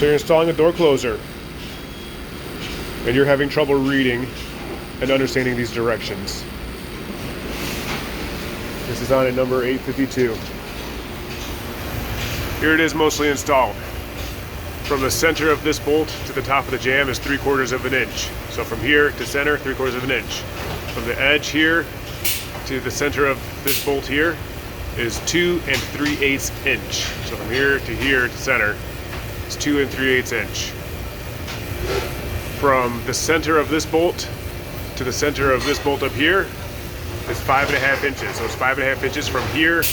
So you're installing a door closer and you're having trouble reading and understanding these directions. This is on at number 852. Here it is mostly installed. From the center of this bolt to the top of the jamb is 3/4 of an inch. So from here to center, 3/4 of an inch. From the edge here to the center of this bolt here is 2 3/8 inch. So from here to center, it's 2 3/8 inch. From the center of this bolt to the center of this bolt up here is 5.5 inches. So it's 5.5 inches from here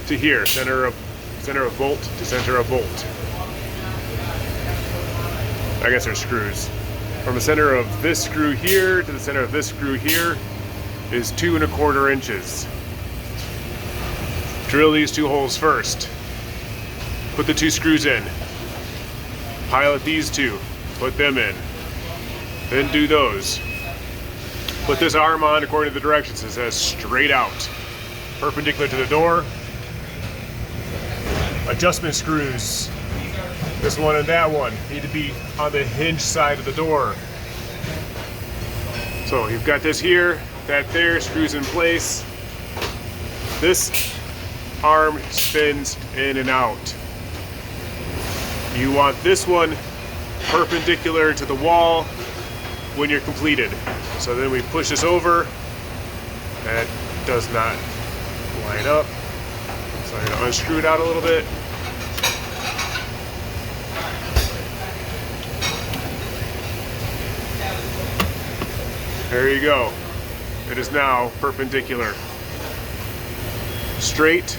to here, center of bolt to center of bolt. I guess there's screws. From the center of this screw here to the center of this screw here is 2 1/4 inches. Drill these 2 holes first. Put the 2 screws in. Pilot these 2. Put them in. Then do those. Put this arm on according to the directions. It says straight out. Perpendicular to the door. Adjustment screws. This one and that one need to be on the hinge side of the door. So you've got this here, that there, screws in place. This arm spins in and out. You want this one perpendicular to the wall when you're completed. So then we push this over. That does not line up. So I'm gonna unscrew it out a little bit. There you go. It is now perpendicular. Straight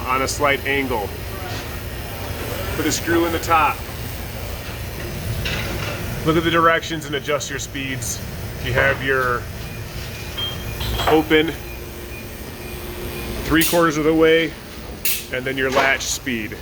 on a slight angle. Put a screw in the top. Look at the directions and adjust your speeds. You have your open 3/4 of the way and then your latch speed.